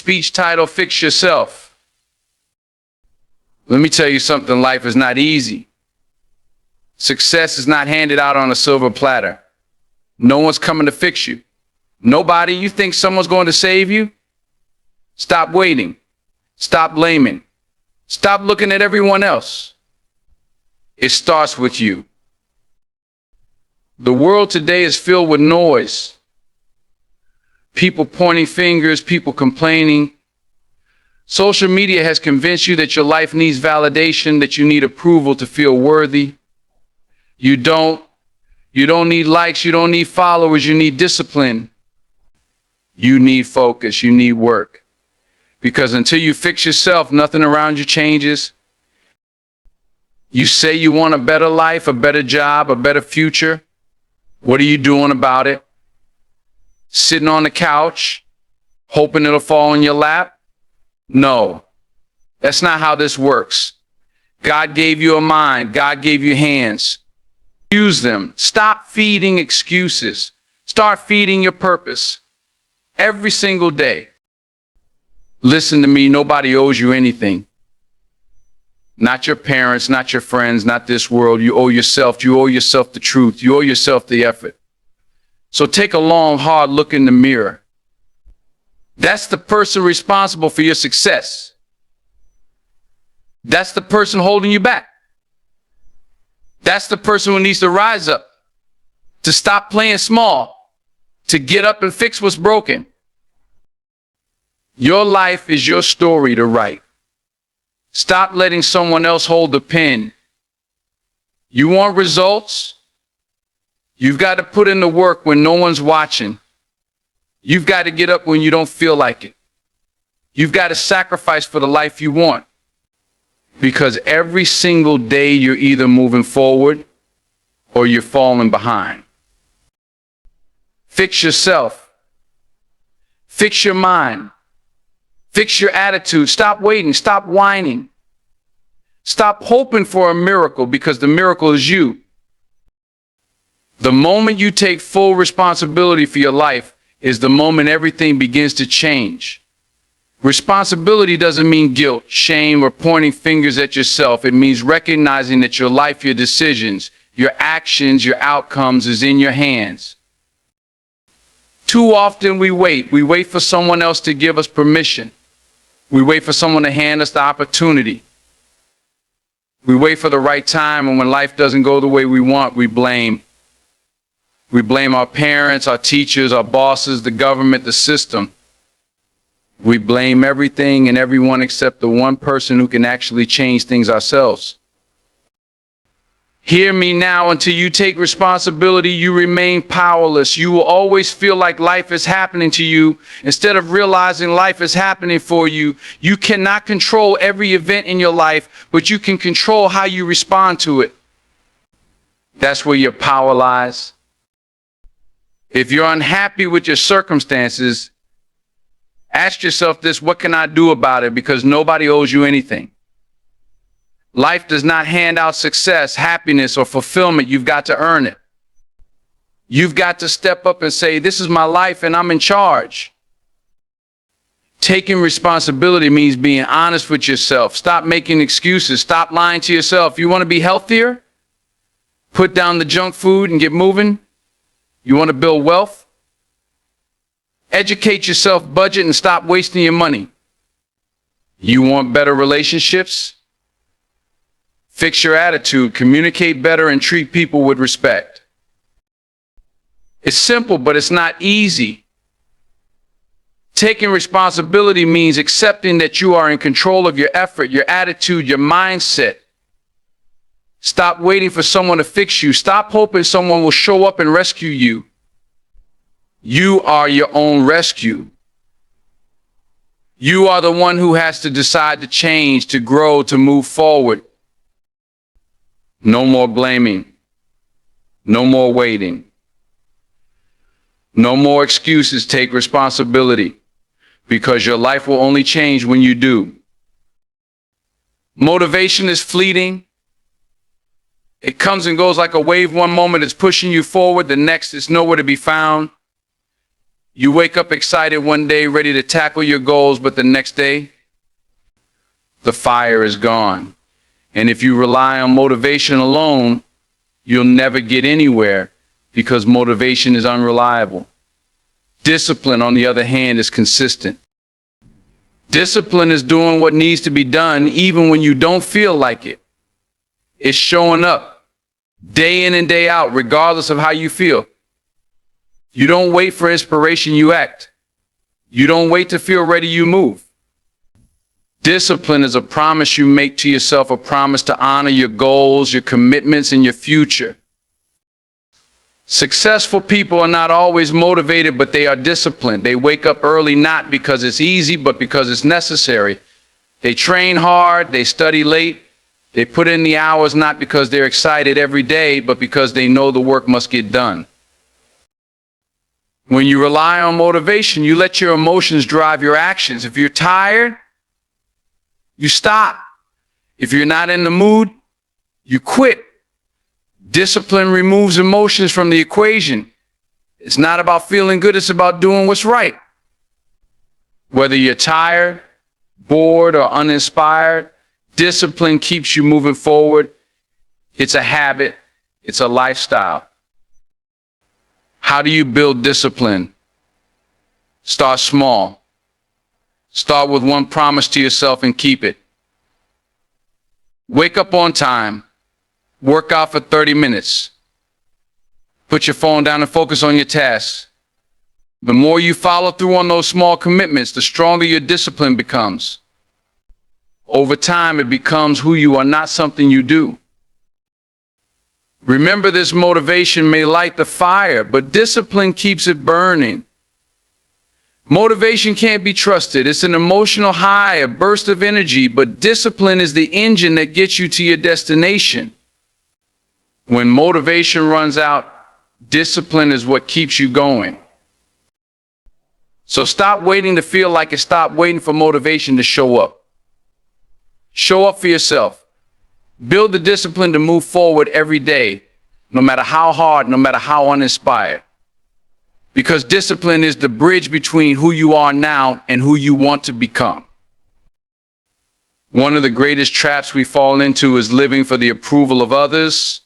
Speech title, Fix Yourself. Let me tell you something, life is not easy. Success is not handed out on a silver platter. No one's coming to fix you. Nobody. You think someone's going to save you? Stop waiting. Stop blaming. Stop looking at everyone else. It starts with you. The world today is filled with noise. People pointing fingers, people complaining. Social media has convinced you that your life needs validation, that you need approval to feel worthy. You don't. You don't need likes, you don't need followers, you need discipline. You need focus, you need work. Because until you fix yourself, nothing around you changes. You say you want a better life, a better job, a better future. What are you doing about it? Sitting on the couch, hoping it'll fall in your lap? No, that's not how this works. God gave you a mind. God gave you hands. Use them. Stop feeding excuses. Start feeding your purpose every single day. Listen to me. Nobody owes you anything. Not your parents, not your friends, not this world. You owe yourself. You owe yourself the truth. You owe yourself the effort. So take a long, hard look in the mirror. That's the person responsible for your success. That's the person holding you back. That's the person who needs to rise up, to stop playing small, to get up and fix what's broken. Your life is your story to write. Stop letting someone else hold the pen. You want results? You've got to put in the work when no one's watching. You've got to get up when you don't feel like it. You've got to sacrifice for the life you want. Because every single day you're either moving forward or you're falling behind. Fix yourself. Fix your mind. Fix your attitude. Stop waiting. Stop whining. Stop hoping for a miracle, because the miracle is you. The moment you take full responsibility for your life is the moment everything begins to change. Responsibility doesn't mean guilt, shame, or pointing fingers at yourself. It means recognizing that your life, your decisions, your actions, your outcomes is in your hands. Too often we wait. We wait for someone else to give us permission. We wait for someone to hand us the opportunity. We wait for the right time, and when life doesn't go the way we want, we blame. We blame our parents, our teachers, our bosses, the government, the system. We blame everything and everyone except the one person who can actually change things ourselves. Hear me now. Until you take responsibility, you remain powerless. You will always feel like life is happening to you instead of realizing life is happening for you. You cannot control every event in your life, but you can control how you respond to it. That's where your power lies. If you're unhappy with your circumstances, ask yourself this: what can I do about it? Because nobody owes you anything. Life does not hand out success, happiness, or fulfillment. You've got to earn it. You've got to step up and say, this is my life and I'm in charge. Taking responsibility means being honest with yourself. Stop making excuses. Stop lying to yourself. You want to be healthier? Put down the junk food and get moving. You want to build wealth? Educate yourself, budget, and stop wasting your money. You want better relationships? Fix your attitude, communicate better, and treat people with respect. It's simple, but it's not easy. Taking responsibility means accepting that you are in control of your effort, your attitude, your mindset. Stop waiting for someone to fix you. Stop hoping someone will show up and rescue you. You are your own rescue. You are the one who has to decide to change, to grow, to move forward. No more blaming. No more waiting. No more excuses. Take responsibility, because your life will only change when you do. Motivation is fleeting. It comes and goes like a wave. One moment it's pushing you forward, the next it's nowhere to be found. You wake up excited one day, ready to tackle your goals, but the next day, the fire is gone. And if you rely on motivation alone, you'll never get anywhere because motivation is unreliable. Discipline, on the other hand, is consistent. Discipline is doing what needs to be done even when you don't feel like it. It's showing up day in and day out, regardless of how you feel. You don't wait for inspiration, you act. You don't wait to feel ready, you move. Discipline is a promise you make to yourself, a promise to honor your goals, your commitments, and your future. Successful people are not always motivated, but they are disciplined. They wake up early not because it's easy, but because it's necessary. They train hard, they study late, they put in the hours not because they're excited every day, but because they know the work must get done. When you rely on motivation, you let your emotions drive your actions. If you're tired, you stop. If you're not in the mood, you quit. Discipline removes emotions from the equation. It's not about feeling good, it's about doing what's right. Whether you're tired, bored, or uninspired, discipline keeps you moving forward. It's a habit, it's a lifestyle. How do you build discipline? Start small. Start with one promise to yourself and keep it. Wake up on time. Work out for 30 minutes. Put your phone down and focus on your tasks. The more you follow through on those small commitments, the stronger your discipline becomes. Over time, it becomes who you are, not something you do. Remember, this motivation may light the fire, but discipline keeps it burning. Motivation can't be trusted. It's an emotional high, a burst of energy, but discipline is the engine that gets you to your destination. When motivation runs out, discipline is what keeps you going. So stop waiting to feel like it. Stop waiting for motivation to show up. Show up for yourself. Build the discipline to move forward every day, no matter how hard, no matter how uninspired. Because discipline is the bridge between who you are now and who you want to become. One of the greatest traps we fall into is living for the approval of others.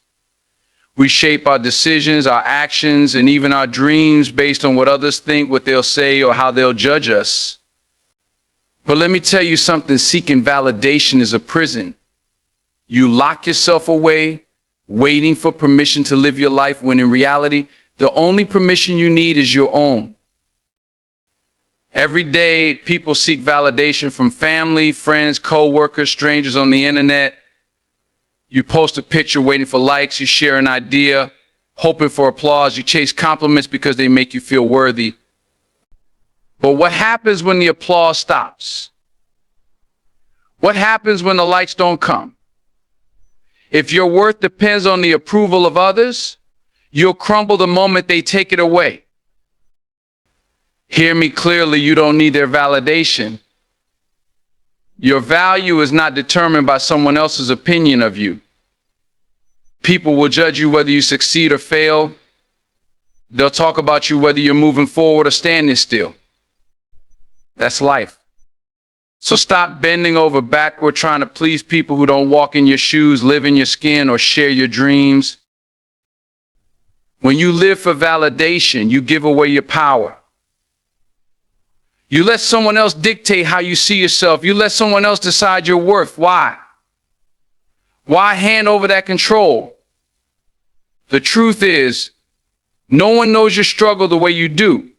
We shape our decisions, our actions, and even our dreams based on what others think, what they'll say, or how they'll judge us. But let me tell you something, seeking validation is a prison. You lock yourself away, waiting for permission to live your life, when in reality, the only permission you need is your own. Every day, people seek validation from family, friends, co-workers, strangers on the internet. You post a picture waiting for likes, you share an idea, hoping for applause, you chase compliments because they make you feel worthy. But what happens when the applause stops? What happens when the likes don't come? If your worth depends on the approval of others, you'll crumble the moment they take it away. Hear me clearly, you don't need their validation. Your value is not determined by someone else's opinion of you. People will judge you whether you succeed or fail. They'll talk about you whether you're moving forward or standing still. That's life. So stop bending over backward trying to please people who don't walk in your shoes, live in your skin, or share your dreams. When you live for validation, you give away your power. You let someone else dictate how you see yourself. You let someone else decide your worth. Why? Why hand over that control? The truth is, no one knows your struggle the way you do.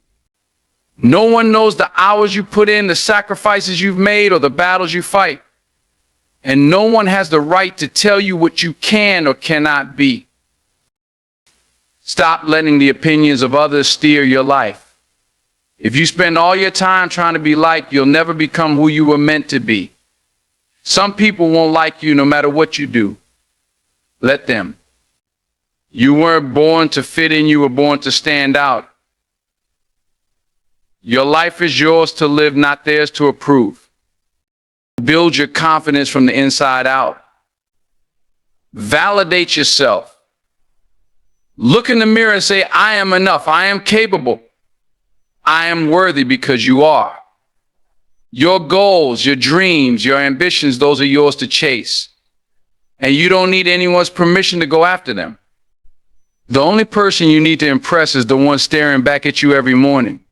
No one knows the hours you put in, the sacrifices you've made, or the battles you fight. And no one has the right to tell you what you can or cannot be. Stop letting the opinions of others steer your life. If you spend all your time trying to be liked, you'll never become who you were meant to be. Some people won't like you no matter what you do. Let them. You weren't born to fit in, you were born to stand out. Your life is yours to live, not theirs to approve. Build your confidence from the inside out. Validate yourself. Look in the mirror and say, I am enough. I am capable. I am worthy because you are. Your goals, your dreams, your ambitions, those are yours to chase. And you don't need anyone's permission to go after them. The only person you need to impress is the one staring back at you every morning.